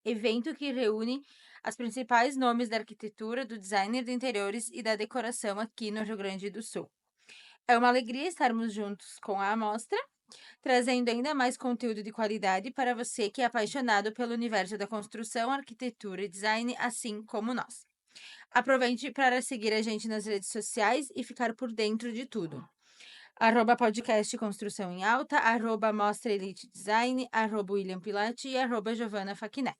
evento que reúne os principais nomes da arquitetura, do designer de interiores e da decoração aqui no Rio Grande do Sul. É uma alegria estarmos juntos com a amostra, trazendo ainda mais conteúdo de qualidade para você que é apaixonado pelo universo da construção, arquitetura e design, assim como nós. Aproveite para seguir a gente nas redes sociais e ficar por dentro de tudo. @podcast Construção em Alta, @Mostra Elite Design, @William Pilate e @Giovana Facchinetti.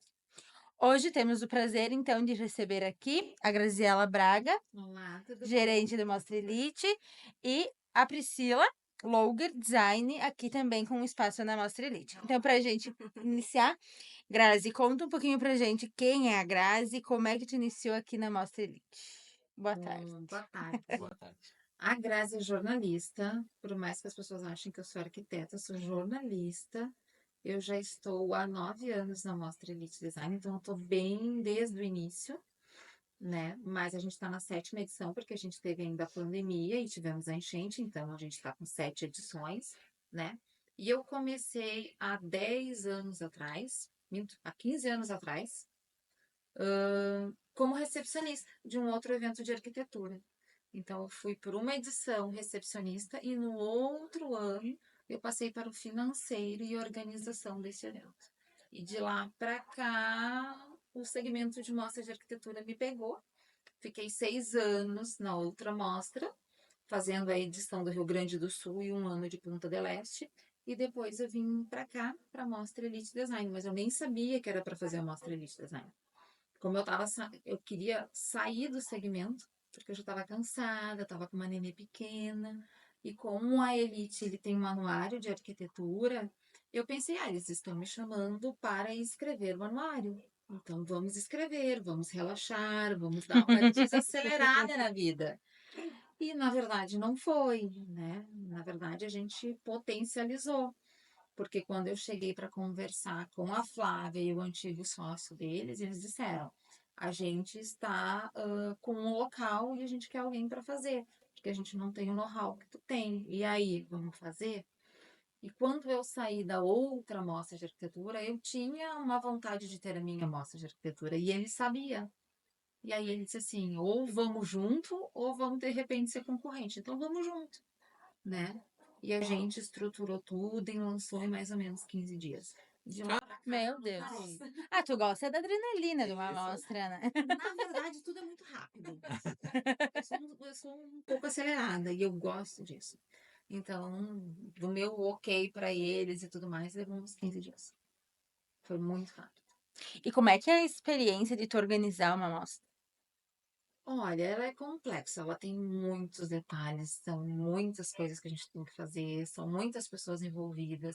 Hoje temos o prazer, então, de receber aqui a Graziela Braga, Olá, tudo bom? gerente do Mostra Elite, e a Priscila Loger Design, aqui também com um espaço na Mostra Elite. Então, para a gente iniciar, Grazi, conta um pouquinho pra gente quem é a Grazi e como é que tu iniciou aqui na Mostra Elite. Boa tarde. Boa tarde. Boa tarde. A Grazi é jornalista, por mais que as pessoas achem que eu sou arquiteta, eu sou jornalista. Eu já estou há 9 anos na Mostra Elite Design, então eu estou bem desde o início, né? Mas a gente está na 7ª edição, porque a gente teve ainda a pandemia e tivemos a enchente, então a gente está com 7 edições, né? E eu comecei há 10 anos atrás, há 15 anos atrás, como recepcionista de um outro evento de arquitetura. Então, eu fui por uma edição recepcionista e no outro ano eu passei para o financeiro e organização desse evento. E de lá para cá, o segmento de mostra de arquitetura me pegou. Fiquei 6 anos na outra mostra, fazendo a edição do Rio Grande do Sul e um ano de Punta del Este. E depois eu vim para cá, para a Mostra Elite Design, mas eu nem sabia que era para fazer a Mostra Elite Design. Como eu queria sair do segmento, porque eu já estava cansada, estava com uma nenê pequena, e como a Elite ele tem um anuário de arquitetura, eu pensei, eles estão me chamando para escrever o anuário. Então vamos escrever, vamos relaxar, vamos dar uma desacelerada na vida. E na verdade não foi, né? Na verdade a gente potencializou. Porque quando eu cheguei para conversar com a Flávia e o antigo sócio deles, eles disseram: a gente está com um local e a gente quer alguém para fazer, porque a gente não tem o know-how que tu tem. E aí, vamos fazer? E quando eu saí da outra mostra de arquitetura, eu tinha uma vontade de ter a minha mostra de arquitetura e ele sabia. E aí ele disse assim: ou vamos junto, ou vamos de repente ser concorrente. Então vamos junto, né? E a gente estruturou tudo e lançou em mais ou menos 15 dias. De lá pra cá, Meu não Deus. parei. Ah, tu gosta da adrenalina de uma Isso. amostra, né? Na verdade, tudo é muito rápido. Eu sou um pouco acelerada e eu gosto disso. Então, do meu ok para eles e tudo mais, levou uns 15 dias. Foi muito rápido. E como é que é a experiência de tu organizar uma amostra? Olha, ela é complexa, ela tem muitos detalhes, são muitas coisas que a gente tem que fazer, são muitas pessoas envolvidas,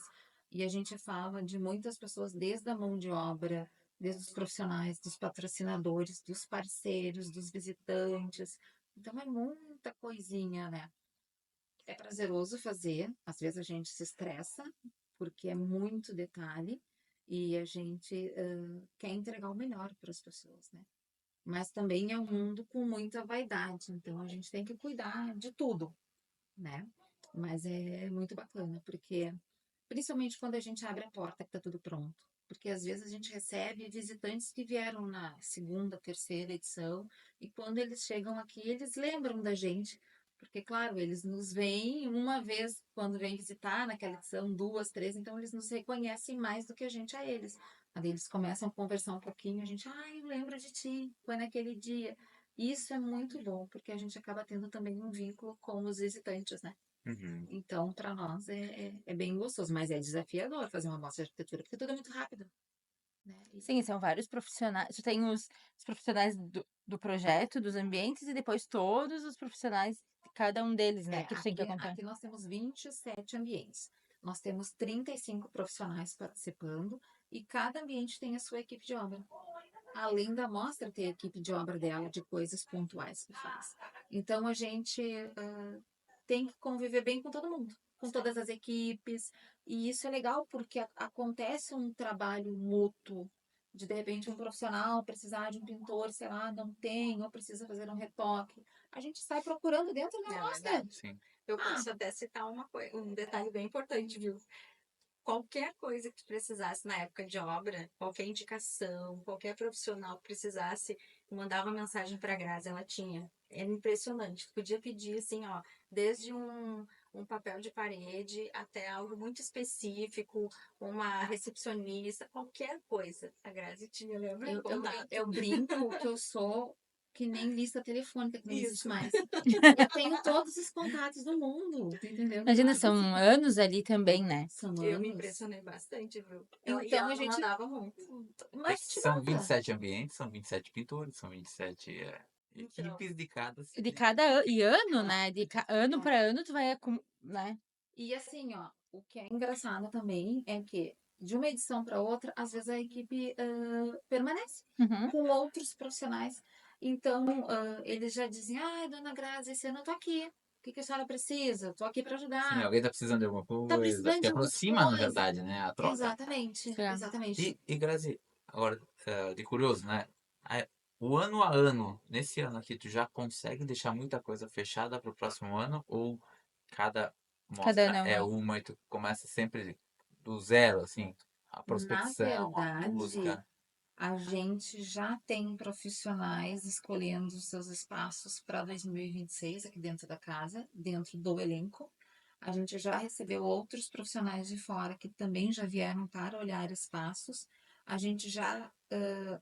e a gente fala de muitas pessoas desde a mão de obra, desde os profissionais, dos patrocinadores, dos parceiros, dos visitantes. Então é muita coisinha, né? É prazeroso fazer, às vezes a gente se estressa, porque é muito detalhe, e a gente quer entregar o melhor para as pessoas, né? Mas também é um mundo com muita vaidade, então a gente tem que cuidar de tudo, né? Mas é muito bacana, porque principalmente quando a gente abre a porta que tá tudo pronto. Porque às vezes a gente recebe visitantes que vieram na segunda, terceira edição, e quando eles chegam aqui, eles lembram da gente. Porque, claro, eles nos veem uma vez quando vêm visitar naquela edição, duas, três, então eles nos reconhecem mais do que a gente a eles. Quando eles começam a conversar um pouquinho, a gente, eu lembro de ti, foi naquele dia. Isso é muito bom, porque a gente acaba tendo também um vínculo com os visitantes, né? Uhum. Então, para nós é bem gostoso, mas é desafiador fazer uma mostra de arquitetura, porque tudo é muito rápido, né? Sim, são vários profissionais. Tu tem os profissionais do projeto, dos ambientes, e depois todos os profissionais de cada um deles, né? Que tu tem que acompanhar. Aqui nós temos 27 ambientes. Nós temos 35 profissionais participando e cada ambiente tem a sua equipe de obra. Além da mostra, tem a equipe de obra dela, de coisas pontuais que faz. Então, a gente tem que conviver bem com todo mundo, com todas as equipes. E isso é legal porque acontece um trabalho mútuo. De repente, um profissional precisar de um pintor, sei lá, não tem, ou precisa fazer um retoque. A gente sai procurando dentro da É mostra. verdade. Sim. Eu posso até citar um detalhe bem importante, viu? qualquer coisa que tu precisasse na época de obra, qualquer indicação, qualquer profissional que precisasse, tu mandava mensagem para a Grazi, ela tinha. Era impressionante. Tu podia pedir assim, ó, desde um papel de parede até algo muito específico, uma recepcionista, qualquer coisa. A Grazi tinha, lembra? Eu brinco que eu sou que nem lista telefônica, que não existe Isso. mais. Eu tenho todos os contatos do mundo, tá entendendo? Imagina, são anos ali também, né? São Eu me anos. impressionei bastante, viu? Então, E ela a gente- mandava muito. Mas te São nota. 27 ambientes, são 27 pintores, são 27 Então. equipes de cada De cada ano, né? Ano para ano tu vai, né? E assim, ó, o que é engraçado também é que de uma edição para outra, às vezes a equipe permanece Uhum. com outros profissionais. Então, eles já dizem, dona Grazi, esse ano eu tô aqui. O que que a senhora precisa? Tô aqui para Sim, ajudar. alguém tá precisando de alguma Tá coisa, precisando que de alguma aproxima, na coisa? verdade, né, a troca. Exatamente, É. exatamente. E Grazi, agora, de curioso, né, o ano a ano, nesse ano aqui, tu já consegue deixar muita coisa fechada para o próximo ano, ou cada Cada mostra ano é é uma. uma e tu começa sempre do zero, assim, a Na prospecção, a verdade, busca? a gente já tem profissionais escolhendo os seus espaços para 2026 aqui dentro da casa, dentro do elenco. A gente já recebeu outros profissionais de fora que também já vieram para olhar espaços. A gente já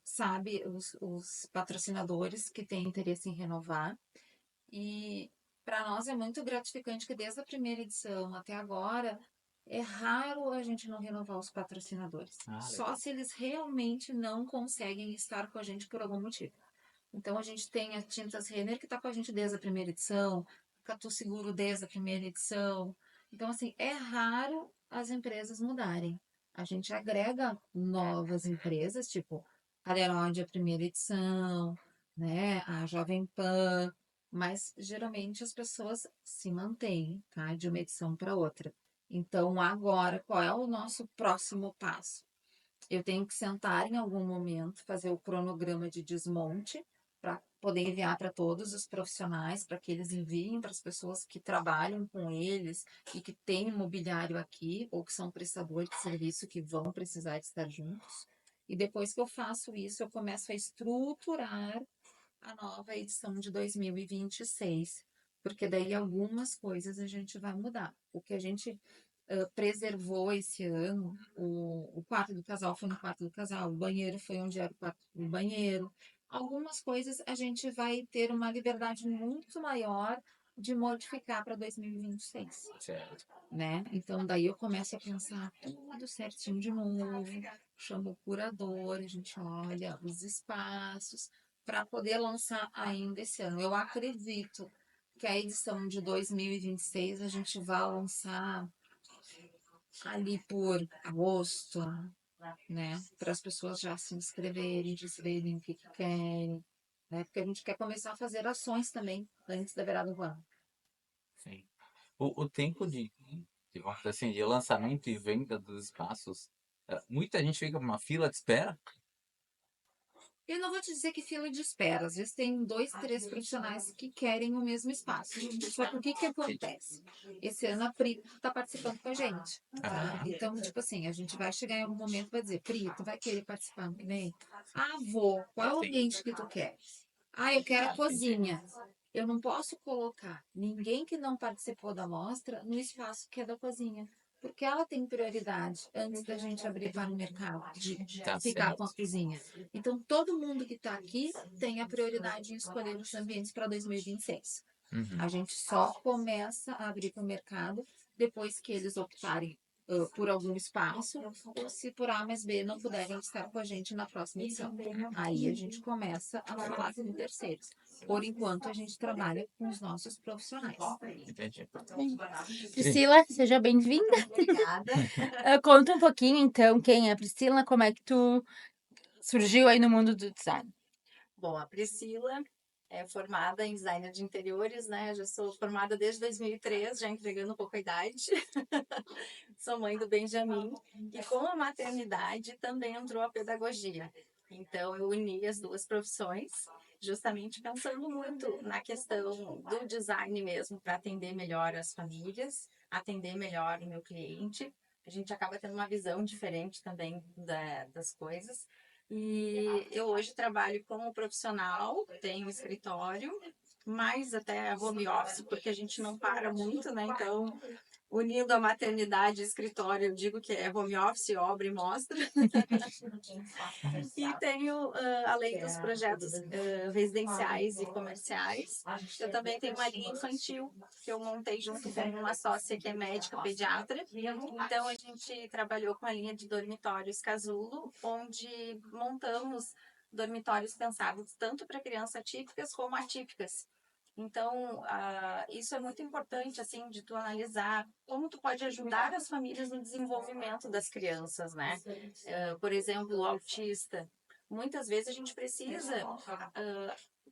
sabe os patrocinadores que têm interesse em renovar. E para nós é muito gratificante que desde a primeira edição até agora é raro a gente não renovar os patrocinadores. Ah, Só legal. se eles realmente não conseguem estar com a gente por algum motivo. Então a gente tem a Tintas Renner que está com a gente desde a primeira edição, Catu Seguro desde a primeira edição. Então, assim, é raro as empresas mudarem. A gente agrega novas empresas, tipo a Leroy, a primeira edição, né? A Jovem Pan, mas geralmente as pessoas se mantêm, tá? De uma edição para outra. Então, agora, qual é o nosso próximo passo? Eu tenho que sentar em algum momento, fazer o cronograma de desmonte, para poder enviar para todos os profissionais, para que eles enviem para as pessoas que trabalham com eles e que têm imobiliário aqui, ou que são prestadores de serviço que vão precisar de estar juntos. E depois que eu faço isso, eu começo a estruturar a nova edição de 2026, porque daí algumas coisas a gente vai mudar. O que a gente preservou esse ano, o quarto do casal foi no quarto do casal, o banheiro foi onde era o quarto do banheiro. Algumas coisas a gente vai ter uma liberdade muito maior de modificar para 2026, Certo. né? Então daí eu começo a pensar tudo certinho de novo, chamo o curador, a gente olha os espaços para poder lançar ainda esse ano. Eu acredito que a edição de 2026 a gente vai lançar ali por agosto, né? Para as pessoas já se inscreverem, dizerem o que que querem, né? Porque a gente quer começar a fazer ações também antes da virada do ano. Sim. O tempo vamos dizer assim, de lançamento e venda dos espaços, muita gente fica numa fila de espera. Eu não vou te dizer que fila de espera. Às vezes tem dois, três profissionais que querem o mesmo espaço. Só que o que que acontece? Esse ano a Pri está participando com a gente. Tá? Aham. Então, tipo assim, a gente vai chegar em algum momento e vai dizer, Pri, tu vai querer participar ano que vem? Ah, vou. Qual é o Sim. ambiente que tu quer? Ah, eu quero a cozinha. Eu não posso colocar ninguém que não participou da mostra no espaço que é da cozinha. Porque ela tem prioridade antes da gente abrir para o mercado, de Tá ficar com a certo. cozinha. Então, todo mundo que está aqui tem a prioridade em escolher os ambientes para 2026. Uhum. A gente só começa a abrir para o mercado depois que eles optarem por algum espaço, ou se por A mais B não puderem estar com a gente na próxima edição. Aí a gente começa a falar com terceiros. Por enquanto, a gente trabalha com os nossos profissionais. Entendi. Bem, Priscila, seja bem-vinda. Obrigada. Conta um pouquinho, então, quem é a Priscila, como é que tu surgiu aí no mundo do design? Bom, a Priscila é formada em designer de interiores, né? Eu já sou formada desde 2003, já entregando um pouco a idade. Sou mãe do Benjamin. E com a maternidade também entrou a pedagogia. Então, eu uni as duas profissões, justamente pensando muito na questão do design mesmo, para atender melhor as famílias, atender melhor o meu cliente. a gente acaba tendo uma visão diferente também das coisas. E eu hoje trabalho como profissional, tenho um escritório, mais até home office, porque a gente não para muito, né? Então, unindo a maternidade e escritório, eu digo que é home office, obra e mostra. E tenho, além dos projetos residenciais e comerciais, eu também tenho uma linha infantil que eu montei junto com uma sócia que é médica pediatra. Então a gente trabalhou com a linha de dormitórios casulo, onde montamos dormitórios pensados tanto para crianças típicas como atípicas. Então, isso é muito importante, assim, de tu analisar como tu pode ajudar as famílias no desenvolvimento das crianças, né? Por exemplo, o autista. Muitas vezes a gente precisa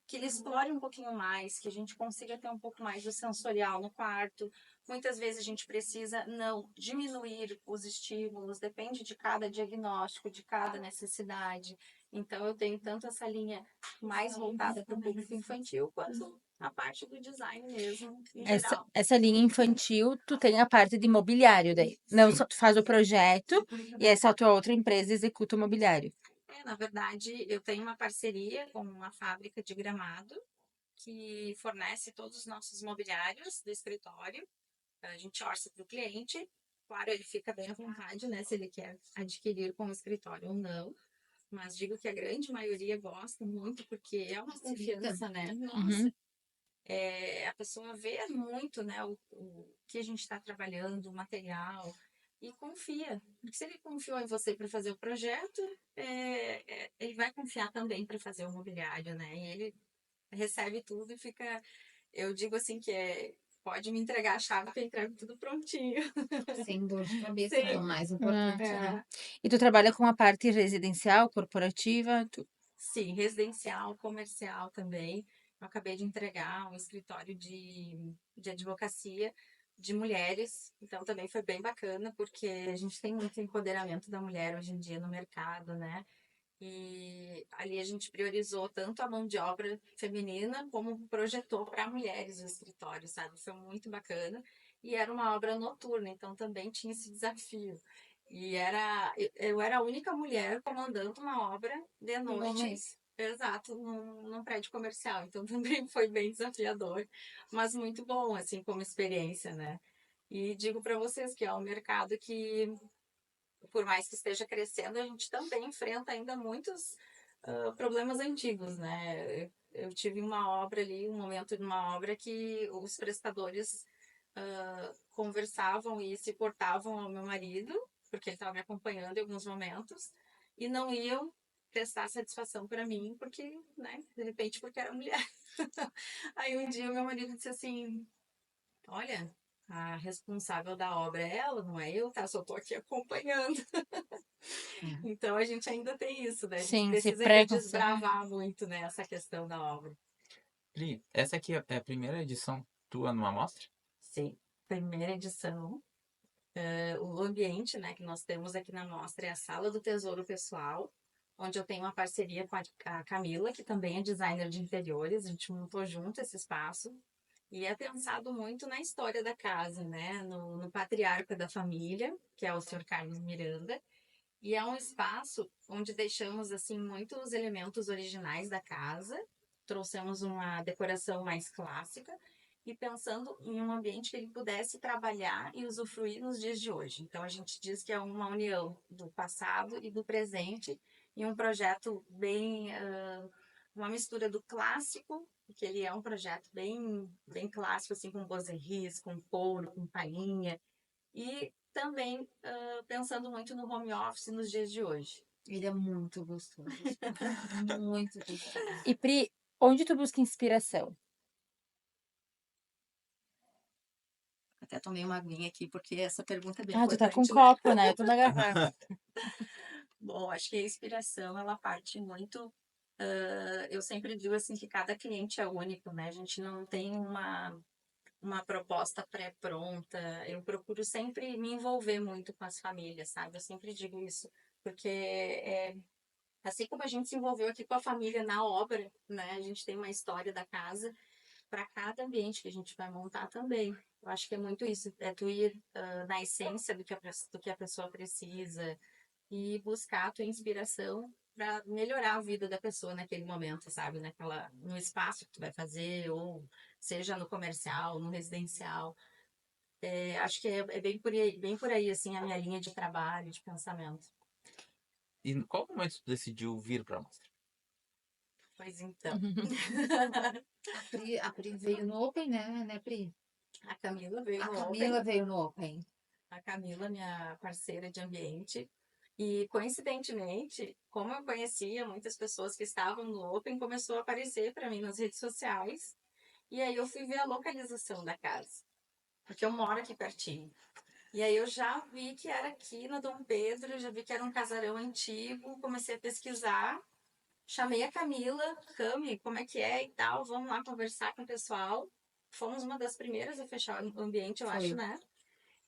que ele explore um pouquinho mais, que a gente consiga ter um pouco mais do sensorial no quarto. Muitas vezes a gente precisa não diminuir os estímulos, depende de cada diagnóstico, de cada necessidade. Então, eu tenho tanto essa linha mais voltada para o público infantil, quanto a parte do design mesmo, em geral. Essa linha infantil, tu tem a parte de mobiliário daí. Não só tu faz o projeto e essa tua outra empresa executa o mobiliário. Na verdade, eu tenho uma parceria com uma fábrica de Gramado que fornece todos os nossos mobiliários do escritório. A gente orça para o cliente. Claro, ele fica bem à vontade, né, se ele quer adquirir com o escritório ou não. Mas digo que a grande maioria gosta muito, porque é uma confiança, né? Nossa, a pessoa vê muito, né, o que a gente está trabalhando, o material, e confia. Porque se ele confiou em você para fazer o projeto, ele vai confiar também para fazer o mobiliário, né? E ele recebe tudo e fica. Eu digo assim que pode me entregar a chave que eu entrego tudo prontinho. Sem dor de cabeça, que é o Sim. mais importante, né? E tu trabalha com a parte residencial, corporativa? Sim, residencial, comercial também. Eu acabei de entregar um escritório de advocacia de mulheres, então também foi bem bacana, porque a gente tem muito empoderamento da mulher hoje em dia no mercado, né? E ali a gente priorizou tanto a mão de obra feminina, como projetou para mulheres o escritório, sabe? Foi muito bacana. E era uma obra noturna, então também tinha esse desafio. E eu era a única mulher comandando uma obra de noite. Exato, num prédio comercial. Então também foi bem desafiador, mas muito bom, assim, como experiência, né? E digo para vocês que é um mercado que, por mais que esteja crescendo, a gente também enfrenta ainda muitos problemas antigos, né? Eu tive uma obra ali, um momento de uma obra que os prestadores conversavam e se portavam ao meu marido, porque ele estava me acompanhando em alguns momentos, e não iam prestar satisfação para mim, porque, né, de repente, porque era mulher. Aí um dia meu marido disse assim: olha, a responsável da obra é ela, não é eu, tá? Só tô aqui acompanhando. Então a gente ainda tem isso, né? A gente Sim, se precisa ainda preconceito. desbravar muito, né, essa questão da obra. Pri, essa aqui é a primeira edição tua numa mostra? Sim, primeira edição. O ambiente, né, que nós temos aqui na mostra é a Sala do Tesouro Pessoal, onde eu tenho uma parceria com a Camila, que também é designer de interiores. A gente montou junto esse espaço. E é pensado muito na história da casa, né? No patriarca da família, que é o senhor Carlos Miranda. E é um espaço onde deixamos assim muitos elementos originais da casa, trouxemos uma decoração mais clássica e pensando em um ambiente que ele pudesse trabalhar e usufruir nos dias de hoje. Então a gente diz que é uma união do passado e do presente e um projeto bem uma mistura do clássico, porque ele é um projeto bem clássico assim, com bozeries, com couro, com palhinha, e também pensando muito no home office nos dias de hoje. Ele é muito gostoso. Muito gostoso. E Pri, onde tu busca inspiração? Até tomei uma aguinha aqui, porque essa pergunta é bem Ah, tu tá com importante, né? copo, né? Eu tô na garrafa. Bom, acho que a inspiração, ela parte muito. Eu sempre digo assim que cada cliente é único, né? A gente não tem uma proposta pré-pronta. Eu procuro sempre me envolver muito com as famílias, sabe? Eu sempre digo isso, porque assim como a gente se envolveu aqui com a família na obra, né? A gente tem uma história da casa. para cada ambiente que a gente vai montar também. Eu acho que é muito isso, é tu ir na essência do que a pessoa precisa e buscar a tua inspiração para melhorar a vida da pessoa naquele momento, sabe? No espaço que tu vai fazer, ou seja no comercial, no residencial. Acho que é bem por aí, assim, a minha linha de trabalho, de pensamento. E em qual momento tu decidiu vir pra mostra? Pois então, A Pri veio no Open, né, Pri? a Camila veio A no Camila Open, veio no Open. a Camila, minha parceira de ambiente, e coincidentemente, como eu conhecia muitas pessoas que estavam no Open, começou a aparecer para mim nas redes sociais, e aí eu fui ver a localização da casa, porque eu moro aqui pertinho. E aí eu já vi que era aqui na Dom Pedro, já vi que era um casarão antigo, comecei a pesquisar, chamei a Camila, Cami, como é que é e tal, vamos lá conversar com o pessoal. Fomos uma das primeiras a fechar o ambiente, eu Foi. acho, né?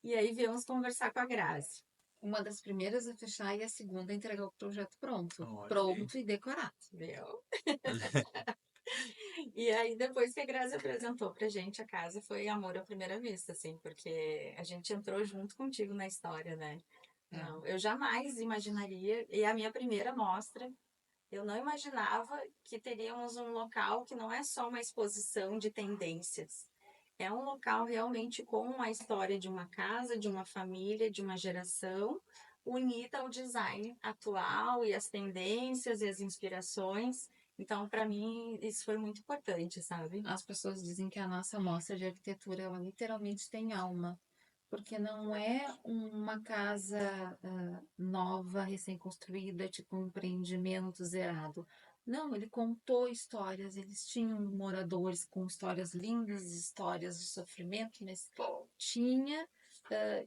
E aí viemos conversar com a Grazi. Uma das primeiras a fechar e a segunda a entregar o projeto pronto. Olha Pronto e decorado. Viu? E aí, depois que a Grazi apresentou pra gente a casa, foi amor à primeira vista, assim, porque a gente entrou junto contigo na história, né? É. Não, eu jamais imaginaria, e a minha primeira mostra, eu não imaginava que teríamos um local que não é só uma exposição de tendências. É um local realmente com a história de uma casa, de uma família, de uma geração, unida ao design atual e as tendências e as inspirações. Então, para mim, isso foi muito importante, sabe? As pessoas dizem que a nossa mostra de arquitetura, ela literalmente tem alma. Porque não é uma casa nova, recém-construída, tipo um empreendimento zerado. Não, ele contou histórias, eles tinham moradores com histórias lindas, histórias de sofrimento, mas tinha,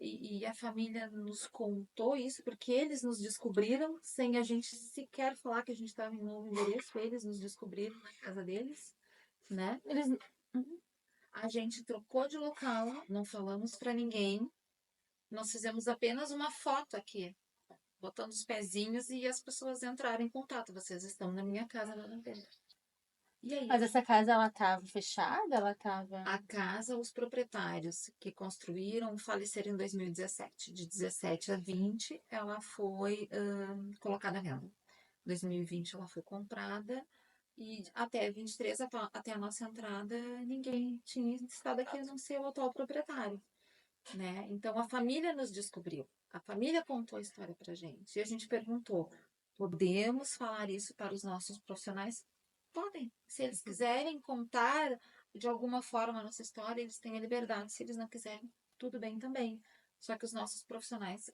e a família nos contou isso, porque eles nos descobriram, sem a gente sequer falar que a gente estava em um novo endereço, eles nos descobriram na casa deles, né? Eles... A gente trocou de local, não falamos para ninguém, nós fizemos apenas uma foto aqui, botando os pezinhos e as pessoas entraram em contato. Vocês estão na minha casa, lá dentro. E aí? Mas essa casa, ela tava fechada? Ela tava... A casa, os proprietários que construíram faleceram em 2017. De 17 a 20, ela foi colocada à venda. 2020, ela foi comprada. E até 23, até a nossa entrada, ninguém tinha estado aqui a não ser o atual proprietário. Né? Então, a família nos descobriu. A família contou a história pra gente. E a gente perguntou: podemos falar isso para os nossos profissionais? Podem. Se eles quiserem contar de alguma forma a nossa história, eles têm a liberdade. Se eles não quiserem, tudo bem também. Só que os nossos profissionais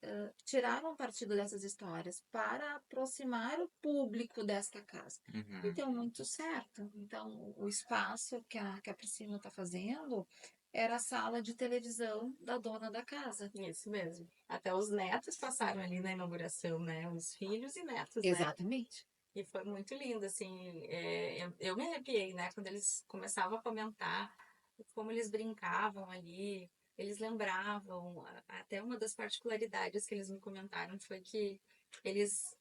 tiraram partido dessas histórias para aproximar o público desta casa. Uhum. E deu muito certo. Então, o espaço que a Priscila está fazendo era a sala de televisão da dona da casa. Isso mesmo. Até os netos passaram ali na inauguração, né? Os filhos e netos, né? Exatamente. E foi muito lindo, assim. Eu me arrepiei, né? Quando eles começavam a comentar como eles brincavam ali, eles lembravam. Até uma das particularidades que eles me comentaram foi que eles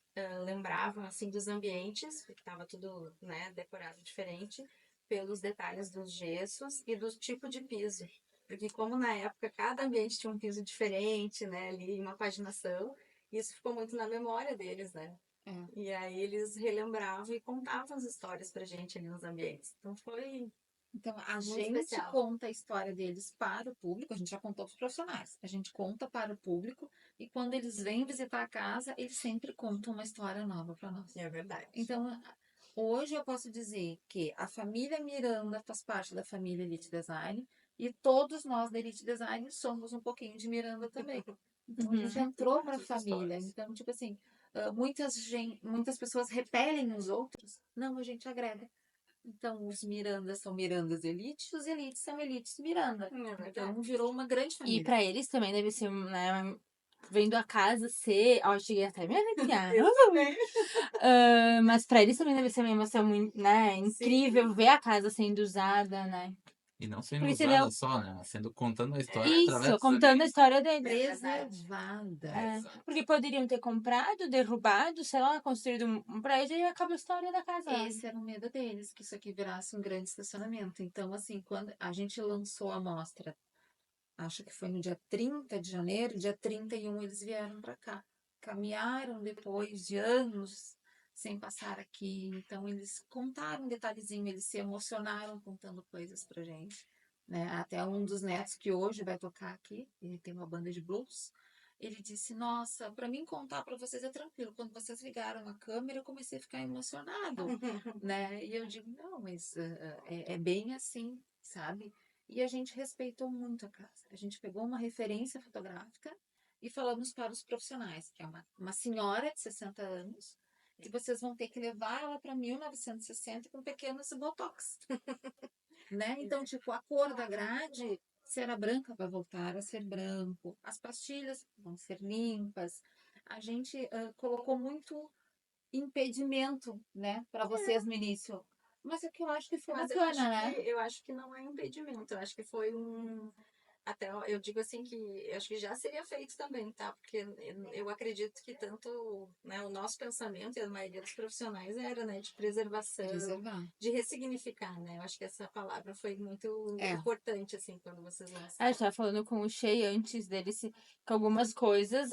lembravam, assim, dos ambientes, porque estava tudo, né, decorado diferente, pelos detalhes dos gessos e do tipo de piso. Porque como na época cada ambiente tinha um piso diferente, né, ali, uma paginação, isso ficou muito na memória deles, né? É. E aí eles relembravam e contavam as histórias pra gente ali nos ambientes. Então foi Então, a muito gente especial. conta a história deles para o público, a gente já contou para os profissionais, a gente conta para o público e quando eles vêm visitar a casa, eles sempre contam uma história nova para nós. É verdade. Então, hoje eu posso dizer que a família Miranda faz parte da família Elite Design e todos nós da Elite Design somos um pouquinho de Miranda também. Então, a gente entrou para a família. Então, tipo assim, muitas pessoas repelem os outros. Não, a gente agrega. Então, os Mirandas são Mirandas Elite, os Elites são Elites Miranda. É verdade. Então, virou uma grande E família. pra eles também deve ser, né, vendo a casa ser... Ó, eu cheguei até a me arrepiar. Eu também. Mas pra eles também deve ser uma emoção muito, né, incrível ver a casa sendo usada, né? E não sendo Porque usada senão, só, né? Mas sendo contando a história através isso, dos contando a ambientes. história deles. verdade. Preservada. É, Exato. porque poderiam ter comprado, derrubado, sei lá, construído um prédio e acaba a história da casa lá. Esse era o medo deles, que isso aqui virasse um grande estacionamento. Então, assim, quando a gente lançou a amostra, acho que foi no dia 30 de janeiro, dia 31 eles vieram para cá. Caminharam depois de anos sem passar aqui. Então, eles contaram um detalhezinho, eles se emocionaram contando coisas pra gente. Né? Até um dos netos que hoje vai tocar aqui, ele tem uma banda de blues. Ele disse: Nossa, para mim contar para vocês é tranquilo. Quando vocês ligaram a câmera, eu comecei a ficar emocionado, né? E eu digo: Não, mas é bem assim, sabe? E a gente respeitou muito a casa. A gente pegou uma referência fotográfica e falamos para os profissionais, que é uma senhora de 60 anos, que vocês vão ter que levar ela para 1960 com pequenos botox, né? Então, tipo, a cor da grade, se era branca, vai voltar a ser branco. As pastilhas vão ser limpas. A gente colocou muito impedimento, né, para vocês no início. Mas é que eu acho que foi Mas bacana, né? eu acho que não é impedimento. Eu acho que foi um. Até eu digo assim que eu acho que já seria feito também, tá? Porque eu acredito que tanto, né, o nosso pensamento e a maioria dos profissionais era, né, de preservação, Preservar. de ressignificar, né? Eu acho que essa palavra foi muito É. importante, assim, quando vocês A lançaram. gente tava falando com o Shea antes dele, que algumas coisas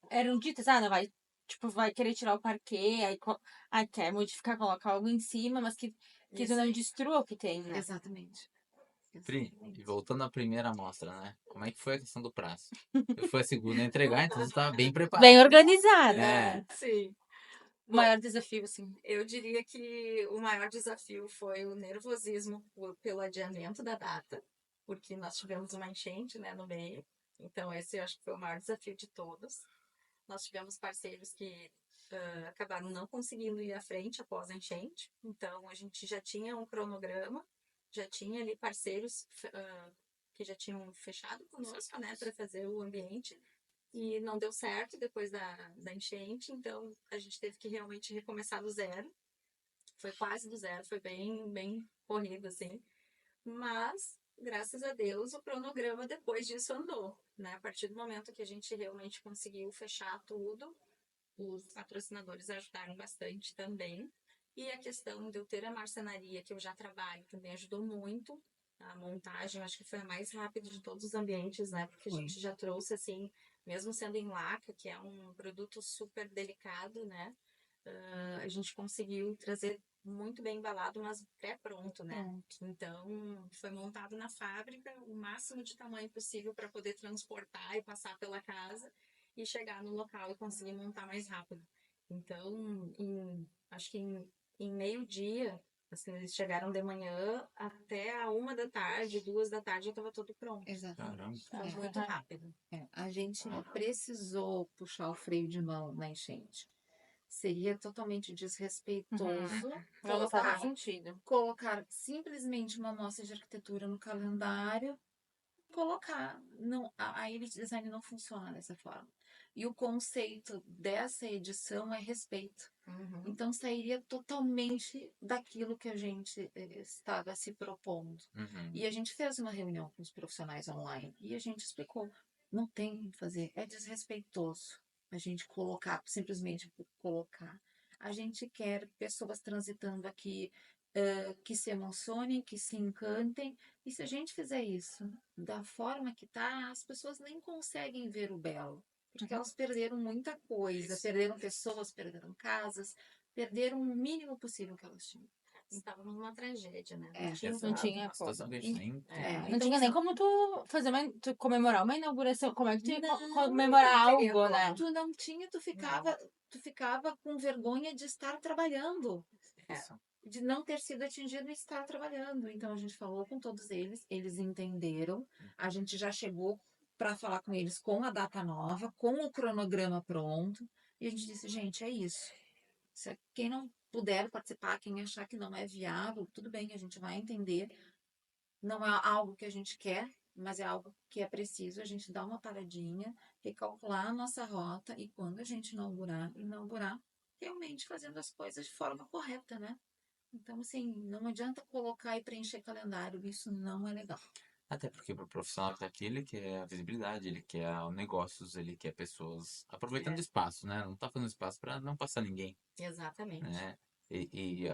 eram ditas, não vai, tipo, vai querer tirar o parquet, aí quer modificar, colocar algo em cima, mas que tu Isso não aí. destrua o que tem, né? Exatamente. Pri, e Exatamente. voltando à primeira amostra, né? Como é que foi a questão do prazo? Eu fui a segunda a entregar, então você estava bem Bem preparado. organizada. É, Sim. O maior desafio, assim. Eu diria que o maior desafio foi o nervosismo pelo adiamento da data, porque nós tivemos uma enchente, né, no meio. Então, esse eu acho que foi o maior desafio de todos. Nós tivemos parceiros que acabaram não conseguindo ir à frente após a enchente. Então, a gente já tinha um cronograma, já tinha ali parceiros que já tinham fechado conosco, né, para fazer o ambiente. E não deu certo depois da enchente, então a gente teve que realmente recomeçar do zero. Foi quase do zero, foi bem corrido, assim. Mas, graças a Deus, o cronograma depois disso andou, né? A partir do momento que a gente realmente conseguiu fechar tudo, os patrocinadores ajudaram bastante também. E a questão de eu ter a marcenaria, que eu já trabalho, também ajudou muito. A montagem, eu acho que foi a mais rápida de todos os ambientes, né? Porque a Foi. gente já trouxe, assim, mesmo sendo em laca, que é um produto super delicado, né? A gente conseguiu trazer muito bem embalado, mas pré-pronto, né? Pronto. Então, foi montado na fábrica, o máximo de tamanho possível para poder transportar e passar pela casa e chegar no local e conseguir montar mais rápido. Então, acho que em meio-dia, assim, eles chegaram de manhã até a 1 da tarde, 2 da tarde, já estava tudo pronto. Exatamente. Foi É. muito rápido. A gente precisou puxar o freio de mão na enchente. Seria totalmente desrespeitoso Não faz colocar, sentido. colocar simplesmente uma amostra de arquitetura no calendário, colocar. Não, a Elite Design não funciona dessa forma. E o conceito dessa edição é respeito. Uhum. Então sairia totalmente daquilo que a gente estava se propondo. uhum. E a gente fez uma reunião com os profissionais online e a gente explicou. Não tem como fazer, é desrespeitoso a gente colocar, simplesmente por colocar. A gente quer pessoas transitando aqui que se emocionem, que se encantem. E se a gente fizer isso da forma que tá, as pessoas nem conseguem ver o belo. Porque elas perderam muita coisa, perderam pessoas, perderam casas, perderam o mínimo possível que elas tinham. Estava numa tragédia, né? É. tinha Não Exato. tinha Uma situação que a gente nem tem. É, Não Então, tinha nem assim, como tu comemorar uma inauguração. Como é que tu ia Não, comemorar não teria algo, como. né? tu não tinha, tu ficava com vergonha de estar trabalhando, Isso. de não ter sido atingido e estar trabalhando. Então a gente falou com todos eles entenderam, a gente já chegou para falar com eles com a data nova, com o cronograma pronto, e a gente disse, gente, é isso. Quem não puder participar, quem achar que não é viável, tudo bem, a gente vai entender. Não é algo que a gente quer, mas é algo que é preciso a gente dar uma paradinha, recalcular a nossa rota e quando a gente inaugurar realmente fazendo as coisas de forma correta, né? Então, assim, não adianta colocar e preencher calendário, isso não é legal. Até porque pro profissional que tá aqui, ele quer a visibilidade, ele quer negócios, ele quer pessoas aproveitando espaço, né? Não tá fazendo espaço pra não passar ninguém, Exatamente. né? E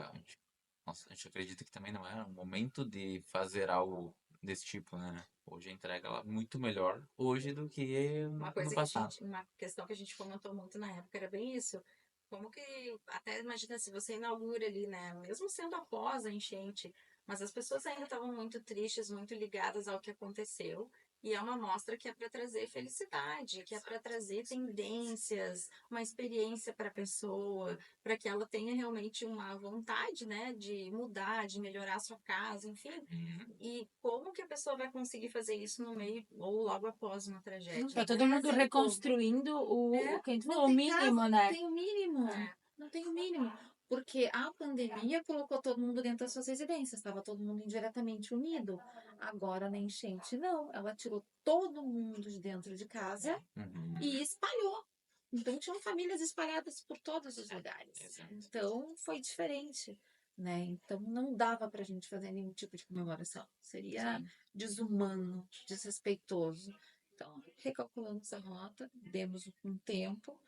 nossa, a gente acredita que também não é um momento de fazer algo desse tipo, né? Hoje a entrega ela é muito melhor hoje do que Uma no coisa que a passado. gente, uma questão que a gente comentou muito na época era bem isso. Como que, até imagina se você inaugura ali, né? Mesmo sendo após a enchente, mas as pessoas ainda estavam muito tristes, muito ligadas ao que aconteceu. E é uma mostra que é para trazer felicidade, que é para trazer tendências, uma experiência para a pessoa, para que ela tenha realmente uma vontade, né, de mudar, de melhorar a sua casa, enfim. Uhum. E como que a pessoa vai conseguir fazer isso no meio ou logo após uma tragédia? Tá Não todo mundo tem como. reconstruindo É, o que a gente Não falou, o tem mínimo, casa, não né? tem o mínimo. É. Não tem o mínimo. Porque a pandemia colocou todo mundo dentro das suas residências, estava todo mundo indiretamente unido. Agora, na enchente, não. Ela tirou todo mundo de dentro de casa Uhum. e espalhou. Então, tinham famílias espalhadas por todos os lugares. Exato. Então, foi diferente, né? Então, não dava para a gente fazer nenhum tipo de comemoração. Seria Sim. desumano, desrespeitoso. Então, recalculamos a rota, demos um tempo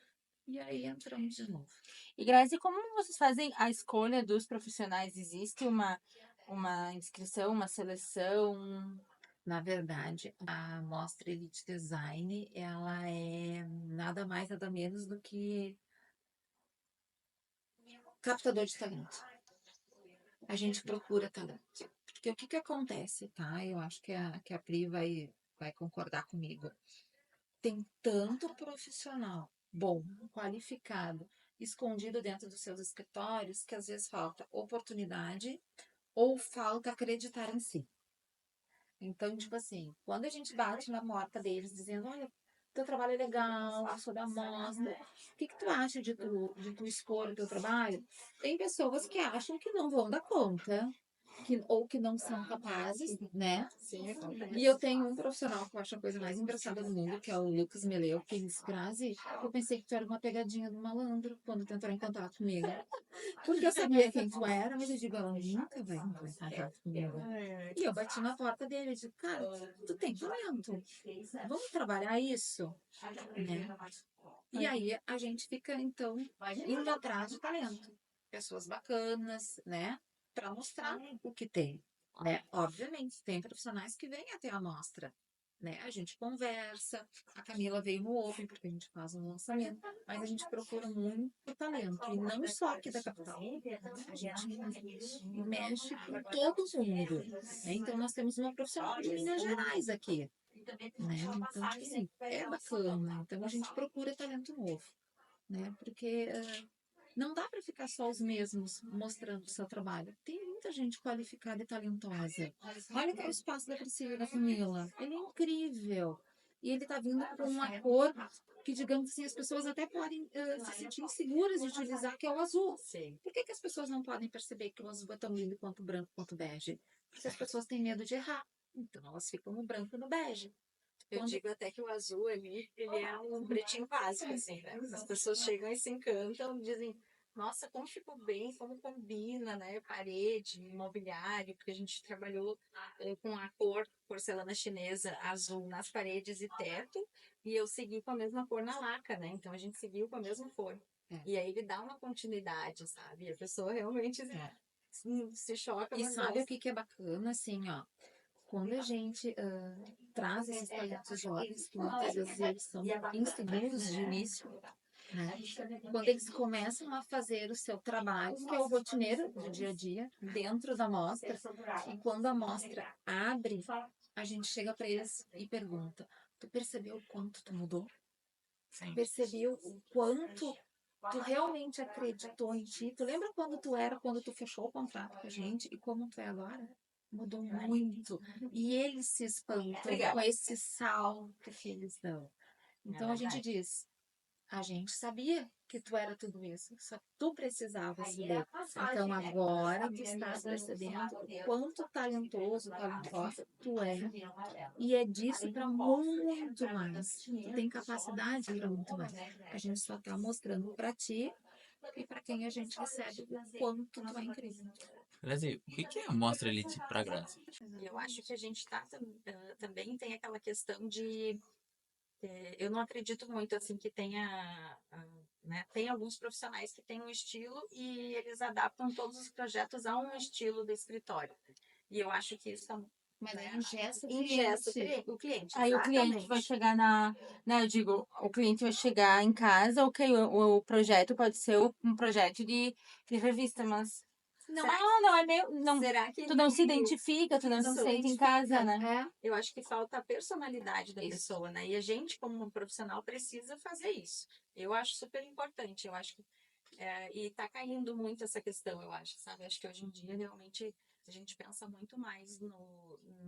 e aí entramos de novo. E Grazi, como vocês fazem a escolha dos profissionais? Existe uma inscrição, uma seleção? Na verdade, a Mostra Elite Design, ela é nada mais, nada menos do que captador de talento. A gente procura talento. Porque o que que acontece, tá? Eu acho que a Pri vai concordar comigo. Tem tanto profissional bom, qualificado, escondido dentro dos seus escritórios, que às vezes falta oportunidade ou falta acreditar em si. Então, tipo assim, quando a gente bate na porta deles dizendo, olha, teu trabalho é legal, eu sou da mostra, o que que tu acha de tu expor o teu trabalho? Tem pessoas que acham que não vão dar conta, ou que não são capazes, né? Sim, E eu tenho um profissional que eu acho a coisa mais engraçada do mundo, que é o Lucas Meleu, que disse, Grazi, eu pensei que tu era uma pegadinha do malandro quando tu entrou em contato comigo. Porque eu sabia quem tu era, mas eu digo, ela nunca vai entrar em contato comigo. E eu bati na porta dele e digo, cara, tu tem talento. Vamos trabalhar isso, né? E aí a gente fica, então, indo atrás de talento. Pessoas bacanas, né? Para mostrar o que tem, né? Obviamente, tem profissionais que vêm até a mostra, né? A gente conversa, a Camila veio no Open, porque a gente faz um lançamento, mas a gente procura muito talento, e não só aqui da capital. A gente mexe com todo mundo, né? Então, nós temos uma profissional de Minas Gerais aqui, né? Então, tipo assim, é bacana. Então, a gente procura talento novo, né? Porque não dá para ficar só os mesmos mostrando o seu trabalho. Tem muita gente qualificada e talentosa. Olha o espaço da Priscila e da Camila. Ele é incrível. E ele está vindo com uma cor que, digamos assim, as pessoas até podem se sentir inseguras de utilizar, que é o azul. Sim. Por que que as pessoas não podem perceber que o azul é tão lindo quanto o branco, quanto o bege? Porque as pessoas têm medo de errar. Então, elas ficam no branco e no bege. Eu Quando digo até que o azul ali, ele é um pretinho básico, assim, né? As pessoas chegam e se encantam, dizem, nossa, como ficou bem, como combina, né? Parede, mobiliário, porque a gente trabalhou com a cor porcelana chinesa azul nas paredes e teto, e eu segui com a mesma cor na laca, né? Então a gente seguiu com a mesma cor. É. E aí ele dá uma continuidade, sabe? A pessoa realmente se choca, E mas sabe o gosta. que que é bacana, assim, ó? Quando a gente traz esses talentos jovens, que muitas vezes eles são inseguros de início, né? Quando eles começam a fazer o seu trabalho, que é o rotineiro do dia a dia, dentro da mostra, e quando a mostra abre, a gente chega para eles e pergunta: tu percebeu o quanto tu mudou? Sim. Percebeu o quanto tu realmente acreditou em ti? Tu lembra quando tu fechou o contrato com a gente e como tu é agora? Mudou muito. E eles se espantam com esse salto que eles dão. Então a gente diz: a gente sabia que tu era tudo isso, só que tu precisavas ver. Então agora tu estás percebendo o quanto talentoso, talentosa tu é. E é disso para muito mais. Tu tem capacidade para muito mais. A gente só está mostrando para ti e para quem a gente recebe o quanto tu é incrível. Grazi, o que que é a Mostra Elite pra Grazi? E eu acho que a gente também tem aquela questão de eu não acredito muito assim que tenha, né, tem alguns profissionais que têm um estilo e eles adaptam todos os projetos a um estilo do escritório. E eu acho que isso Mas aí né, engessa o engessa cliente. o cliente, Aí o cliente vai exatamente. chegar né, eu digo, o cliente vai chegar em casa, ok, o projeto pode ser um projeto de revista, mas Será, não é meio, não, será que tu não se ele identifica, tu não isso se sente em casa, né? É, eu acho que falta a personalidade da Isso. pessoa, né? E a gente, como profissional, precisa fazer isso. Eu acho super importante. Eu acho que e tá caindo muito essa questão, eu acho, sabe? Acho que hoje em dia realmente a gente pensa muito mais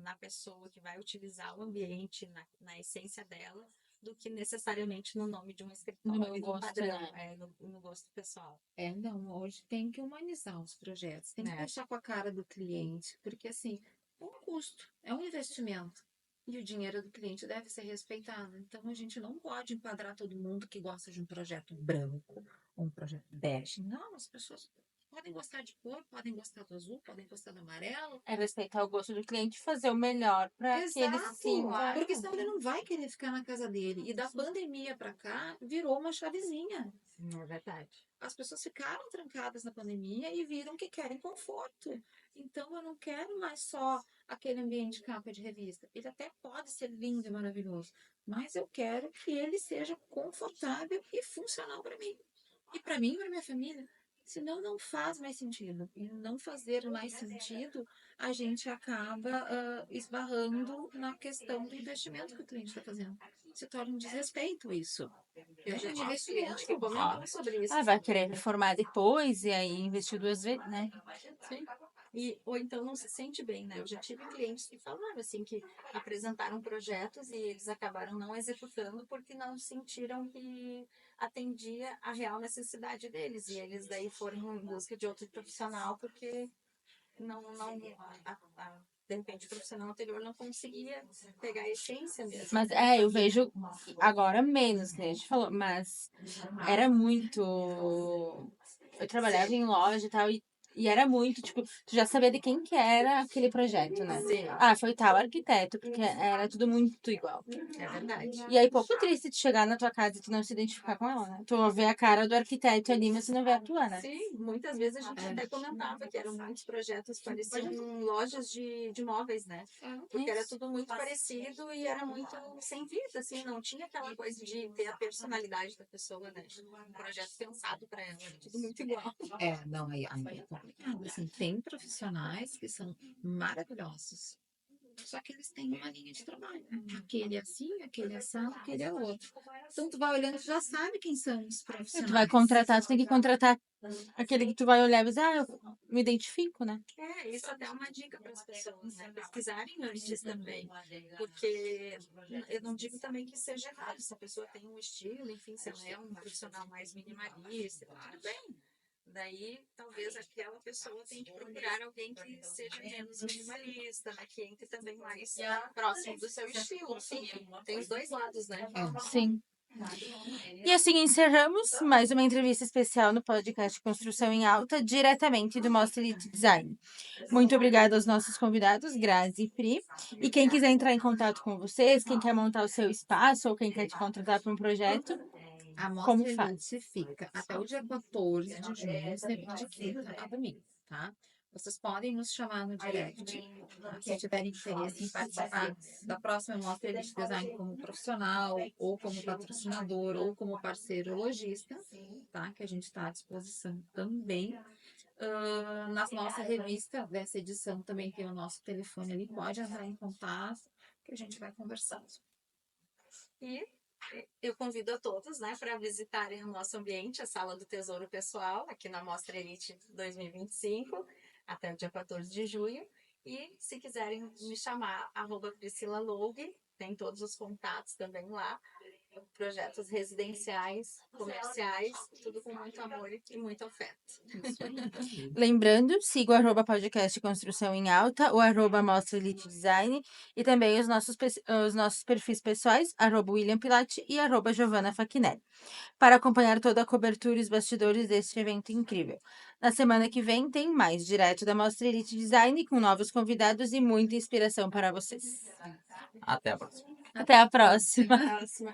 na pessoa que vai utilizar o ambiente, na essência dela, do que necessariamente no nome de um No escritório meu e no gosto, padrão, né? no gosto pessoal. não, hoje tem que humanizar os projetos, tem que Né? deixar com a cara do cliente, porque assim, é um custo, é um investimento. E o dinheiro do cliente deve ser respeitado. Então a gente não pode enquadrar todo mundo que gosta de um projeto branco ou um projeto bege. Não, as pessoas podem gostar de cor, podem gostar do azul, podem gostar do amarelo. É respeitar o gosto do cliente e fazer o melhor para que ele se Exato, sinta. porque senão ele não vai querer ficar na casa dele. E da pandemia para cá, virou uma chavezinha. É verdade. As pessoas ficaram trancadas na pandemia e viram que querem conforto. Então, eu não quero mais só aquele ambiente capa de revista. Ele até pode ser lindo e maravilhoso, mas eu quero que ele seja confortável e funcional para mim. E para mim e para minha família. Senão, não faz mais sentido. E não fazer mais sentido, a gente acaba esbarrando na questão do investimento que o cliente está fazendo. Se torna um desrespeito isso. Eu É já um tive cliente que investimento. comentou sobre isso. Ah, vai querer reformar depois e aí investir 2 vezes, né? Sim. Ou então não se sente bem, né? Eu já tive clientes que falaram assim que apresentaram projetos e eles acabaram não executando porque não sentiram que atendia a real necessidade deles. E eles daí foram em busca de outro profissional porque de repente o profissional anterior não conseguia pegar a essência mesmo. Mas eu vejo agora menos, né? A gente falou, mas era muito. Eu trabalhava em loja e tal, e era muito, tipo, tu já sabia de quem que era aquele projeto, né? Sim, Ah, foi tal arquiteto, porque era tudo muito igual. é verdade. E aí, pouco triste de chegar na tua casa e tu não se identificar com ela, né? Tu vê a cara do arquiteto ali, mas tu não vê a tua, né? Sim, muitas vezes a gente até comentava que eram muitos projetos que pareciam lojas de móveis, né? Porque era tudo muito parecido e era muito sem vida, assim, não tinha aquela coisa de ter a personalidade da pessoa, né? Um projeto pensado para ela, era tudo muito igual. Não, aí é complicado. Assim, tem profissionais que são maravilhosos, só que eles têm uma linha de trabalho. Aquele é assim, aquele é assado, aquele é outro. Então, tu vai olhando, tu já sabe quem são os E tu vai profissionais. contratar, tu tem que contratar aquele que tu vai olhar e dizer, eu me identifico, né? Isso até é uma dica para as pessoas, né? Pesquisarem antes também. Porque eu não digo também que seja errado, se a pessoa tem um estilo, enfim, se ela é um profissional mais minimalista, tudo bem. Daí, talvez aquela pessoa tenha que procurar alguém que seja menos minimalista, né? Que entre também mais próximo do seu estilo. Sim, tem os dois lados, né? Sim. E assim encerramos mais uma entrevista especial no podcast Construção em Alta, diretamente do Mostra Elite Design. Muito obrigada aos nossos convidados, Grazi e Pri. E quem quiser entrar em contato com vocês, quem quer montar o seu espaço ou quem quer te contratar para um projeto, A como Mostra faz? Elite fica até o dia 14 de junho, sempre de quinta a domingo, tá? Vocês podem nos chamar no direct, tá? Se tiverem interesse em participar da próxima Mostra Elite Design como profissional, ou como patrocinador, ou como parceiro lojista, tá? Que a gente está à disposição também. Na nossa revista dessa edição também tem o nosso telefone ali, pode entrar em contato que a gente vai conversando. E eu convido a todos, né, para visitarem o nosso ambiente, a Sala do Tesouro Pessoal, aqui na Mostra Elite 2025, até o dia 14 de junho. E se quiserem me chamar, @Priscila Loug, tem todos os contatos também lá. projetos residenciais, comerciais, tudo com muito amor e muito afeto. Lembrando, siga o @podcast Construção em Alta, o @Mostra Elite Design e também os nossos perfis pessoais, @William Pilati e @Giovanna Facchинelli, para acompanhar toda a cobertura e os bastidores deste evento incrível. Na semana que vem tem mais, direto da Mostra Elite Design, com novos convidados e muita inspiração para vocês. Até a próxima. Até a próxima! Próxima.